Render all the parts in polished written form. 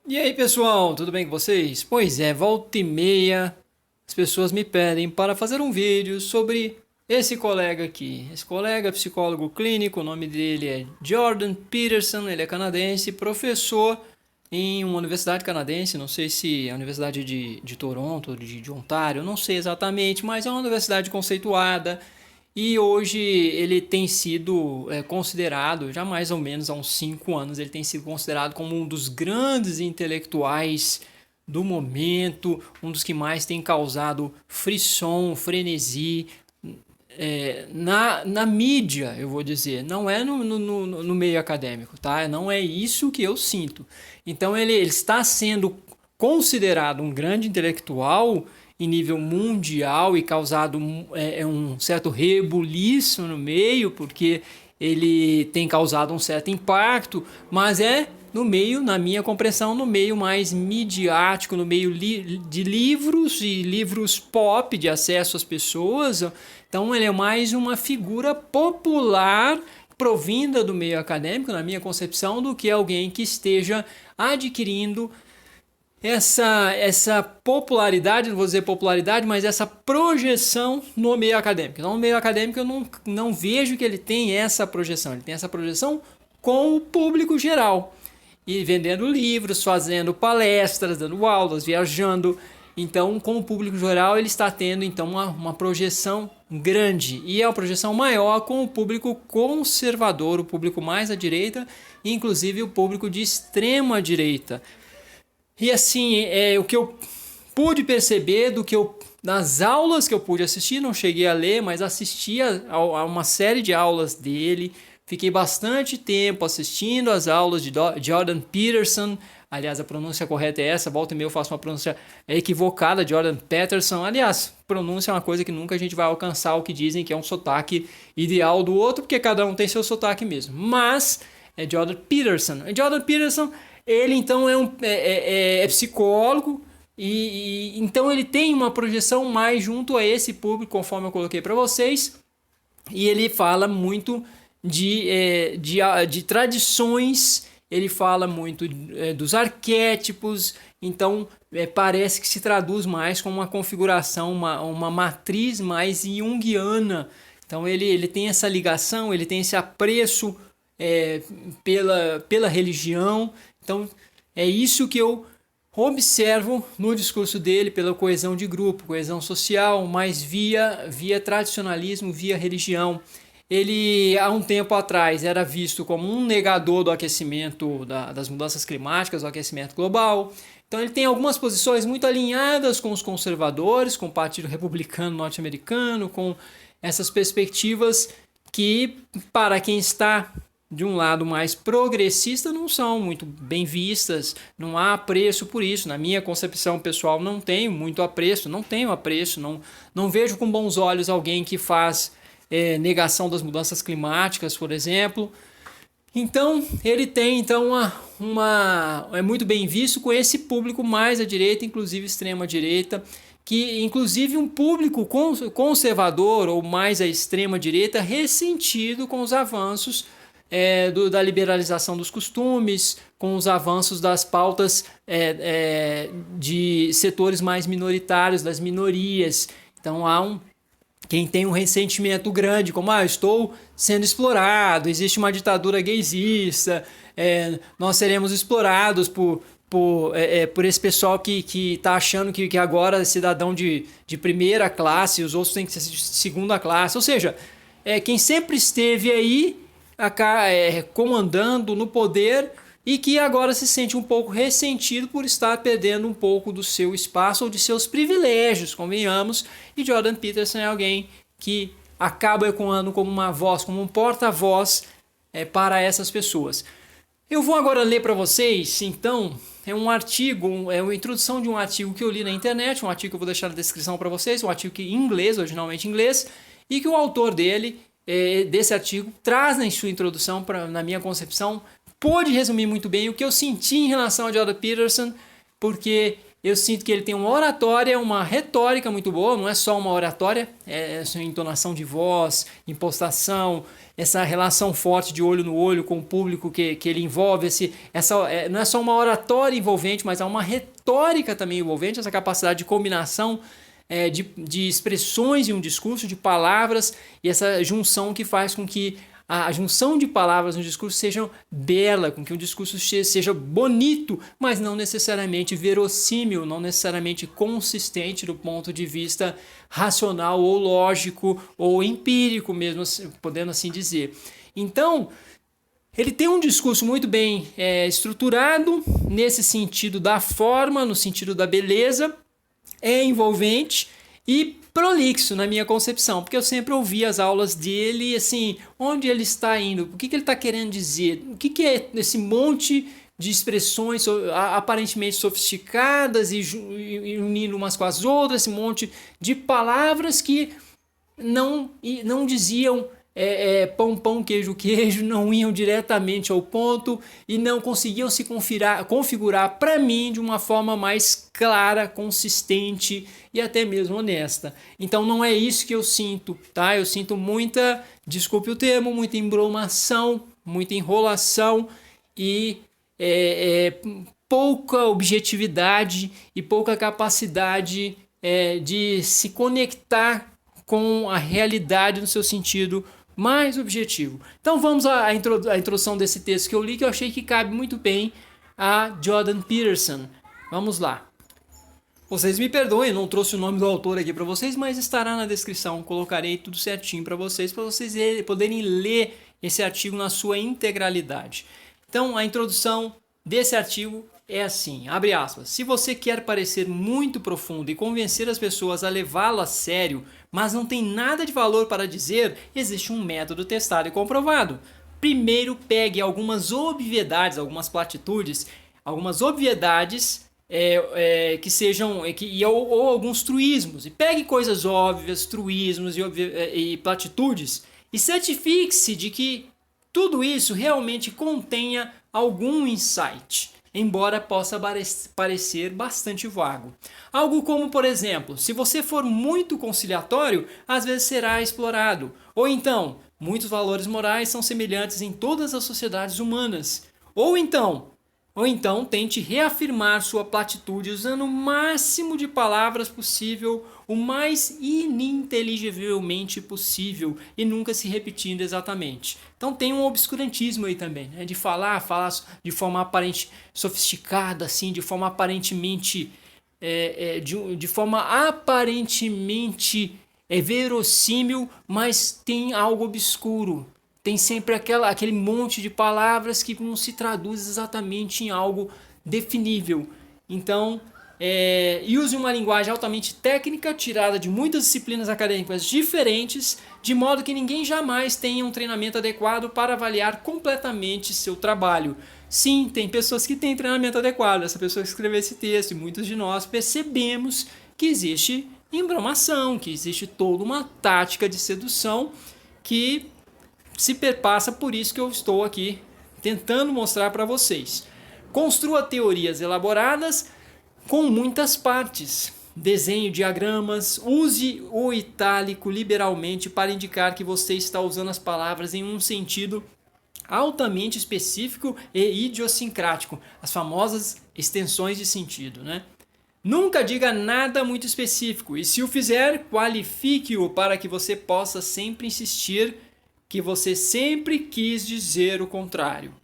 E aí, pessoal, tudo bem com vocês? Pois é, volta e meia as pessoas me pedem para fazer um vídeo sobre esse colega aqui. Esse colega é psicólogo clínico, o nome dele é Jordan Peterson, ele é canadense, professor em uma universidade canadense, não sei se é a Universidade de Toronto, de Ontário, não sei exatamente, mas é uma universidade conceituada. E hoje ele tem sido considerado, já mais ou menos há uns 5 anos, ele tem sido considerado como um dos grandes intelectuais do momento, um dos que mais tem causado frisson, frenesi na mídia, eu vou dizer. Não é no meio acadêmico, tá? Não é isso que eu sinto. Então ele está sendo considerado um grande intelectual em nível mundial e causado um certo rebuliço no meio, porque ele tem causado um certo impacto, mas é no meio, na minha compreensão, no meio mais midiático, no meio de livros e livros pop de acesso às pessoas. Então ele é mais uma figura popular provinda do meio acadêmico, na minha concepção, do que alguém que esteja adquirindo essa popularidade, não vou dizer popularidade, mas essa projeção no meio acadêmico. Então, no meio acadêmico eu não vejo que ele tem essa projeção. Ele tem essa projeção com o público geral. E vendendo livros, fazendo palestras, dando aulas, viajando. Então, com o público geral, ele está tendo então uma projeção grande. E é uma projeção maior com o público conservador, o público mais à direita, inclusive o público de extrema direita. E assim, o que eu pude perceber nas aulas que eu pude assistir, não cheguei a ler, mas assisti a uma série de aulas dele. Fiquei bastante tempo assistindo as aulas de Jordan Peterson. Aliás, a pronúncia correta é essa. Volta e meia eu faço uma pronúncia equivocada, Jordan Peterson. Aliás, pronúncia é uma coisa que nunca a gente vai alcançar o que dizem que é um sotaque ideal do outro, porque cada um tem seu sotaque mesmo. Mas é Jordan Peterson. Jordan Peterson, ele então é psicólogo e então ele tem uma projeção mais junto a esse público, conforme eu coloquei para vocês. E ele fala muito de tradições, ele fala muito dos arquétipos, então parece que se traduz mais como uma configuração, uma matriz mais junguiana. Então ele tem essa ligação, ele tem esse apreço pela religião. Então é isso que eu observo no discurso dele, pela coesão de grupo, coesão social, mas via tradicionalismo, via religião. Ele, há um tempo atrás, era visto como um negador do aquecimento, das mudanças climáticas, do aquecimento global. Então ele tem algumas posições muito alinhadas com os conservadores, com o Partido Republicano Norte-Americano, com essas perspectivas que, para quem está de um lado mais progressista, não são muito bem vistas, não há apreço por isso. Na minha concepção pessoal, não tenho muito apreço, não vejo com bons olhos alguém que faz negação das mudanças climáticas, por exemplo. Então, ele tem é muito bem visto com esse público mais à direita, inclusive extrema direita, que inclusive um público conservador ou mais à extrema direita ressentido com os avanços da liberalização dos costumes, com os avanços das pautas de setores mais minoritários, das minorias. Então quem tem um ressentimento grande, como estou sendo explorado, existe uma ditadura gaysista, nós seremos explorados por esse pessoal que está achando que agora é cidadão de primeira classe, os outros têm que ser de segunda classe. Ou seja, quem sempre esteve aí comandando no poder e que agora se sente um pouco ressentido por estar perdendo um pouco do seu espaço ou de seus privilégios, convenhamos. E Jordan Peterson é alguém que acaba ecoando como uma voz, como um porta-voz para essas pessoas. Eu vou agora ler para vocês, então, é um artigo, é uma introdução de um artigo que eu li na internet, um artigo que eu vou deixar na descrição para vocês, um artigo em inglês, originalmente em inglês, e que o autor desse artigo traz na sua introdução, na minha concepção, pôde resumir muito bem o que eu senti em relação a Jordan Peterson, porque Eu sinto que ele tem uma oratória, uma retórica muito boa, não é só uma oratória, é essa entonação de voz, impostação, essa relação forte de olho no olho com o público que ele envolve. Não é só uma oratória envolvente, mas é uma retórica também envolvente, essa capacidade de combinação de expressões em um discurso, de palavras, e essa junção que faz com que a junção de palavras no discurso seja bela, com que o discurso seja bonito, mas não necessariamente verossímil, não necessariamente consistente do ponto de vista racional ou lógico ou empírico mesmo, podendo assim dizer. Então, ele tem um discurso muito bem estruturado nesse sentido da forma, no sentido da beleza, é envolvente e prolixo na minha concepção, porque eu sempre ouvi as aulas dele, assim, onde ele está indo, o que ele está querendo dizer, o que é esse monte de expressões aparentemente sofisticadas e unindo umas com as outras, esse monte de palavras que não diziam pão, pão, queijo, queijo, não iam diretamente ao ponto e não conseguiam se configurar para mim de uma forma mais clara, consistente e até mesmo honesta. Então não é isso que eu sinto, tá? Eu sinto muita, desculpe o termo, muita embromação, muita enrolação e pouca objetividade e pouca capacidade de se conectar com a realidade no seu sentido mais objetivo. Então vamos à introdução desse texto que eu li, que eu achei que cabe muito bem a Jordan Peterson. Vamos lá. Vocês me perdoem, não trouxe o nome do autor aqui para vocês, mas estará na descrição. Colocarei tudo certinho para vocês poderem ler esse artigo na sua integralidade. Então a introdução desse artigo é assim, abre aspas: se você quer parecer muito profundo e convencer as pessoas a levá-lo a sério, mas não tem nada de valor para dizer, existe um método testado e comprovado. Primeiro pegue algumas obviedades, algumas platitudes, algumas obviedades que sejam, ou alguns truísmos, e pegue coisas óbvias, truísmos e platitudes, e certifique-se de que tudo isso realmente contenha algum insight, embora possa parecer bastante vago. Algo como, por exemplo, se você for muito conciliatório, às vezes será explorado. Ou então, muitos valores morais são semelhantes em todas as sociedades humanas. Ou então tente reafirmar sua platitude usando o máximo de palavras possível, o mais ininteligivelmente possível e nunca se repetindo exatamente. Então tem um obscurantismo aí também, né? De falar de forma aparente sofisticada, assim, de forma aparentemente verossímil, mas tem algo obscuro. Tem sempre aquele monte de palavras que não se traduz exatamente em algo definível. Então, e use uma linguagem altamente técnica, tirada de muitas disciplinas acadêmicas diferentes, de modo que ninguém jamais tenha um treinamento adequado para avaliar completamente seu trabalho. Sim, tem pessoas que têm treinamento adequado. Essa pessoa que escreveu esse texto, e muitos de nós percebemos que existe embromação, que existe toda uma tática de sedução que se perpassa, por isso que eu estou aqui tentando mostrar para vocês. Construa teorias elaboradas com muitas partes. Desenhe diagramas, use o itálico liberalmente para indicar que você está usando as palavras em um sentido altamente específico e idiosincrático, as famosas extensões de sentido, né? Nunca diga nada muito específico e, se o fizer, qualifique-o para que você possa sempre insistir que você sempre quis dizer o contrário.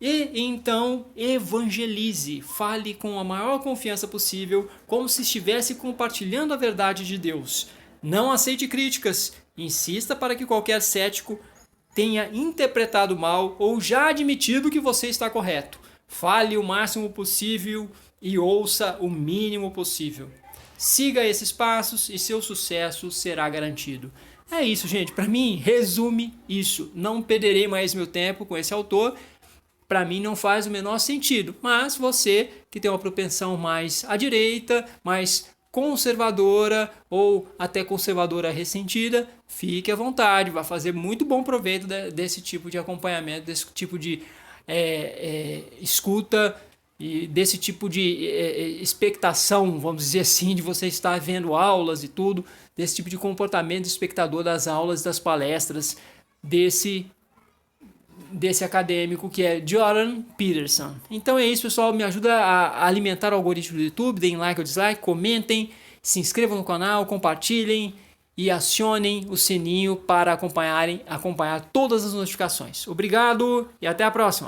E então evangelize, fale com a maior confiança possível, como se estivesse compartilhando a verdade de Deus. Não aceite críticas, insista para que qualquer cético tenha interpretado mal ou já admitido que você está correto. Fale o máximo possível e ouça o mínimo possível. Siga esses passos e seu sucesso será garantido. É isso, gente. Para mim, resume isso. Não perderei mais meu tempo com esse autor. Para mim não faz o menor sentido. Mas você que tem uma propensão mais à direita, mais conservadora ou até conservadora ressentida, fique à vontade. Vai fazer muito bom proveito desse tipo de acompanhamento, desse tipo de escuta e desse tipo de expectação, vamos dizer assim, de você estar vendo aulas e tudo, desse tipo de comportamento do espectador das aulas, das palestras desse acadêmico que é Jordan Peterson. Então é isso, pessoal, me ajuda a alimentar o algoritmo do YouTube, deem like ou dislike, comentem, se inscrevam no canal, compartilhem e acionem o sininho para acompanhar todas as notificações. Obrigado e até a próxima!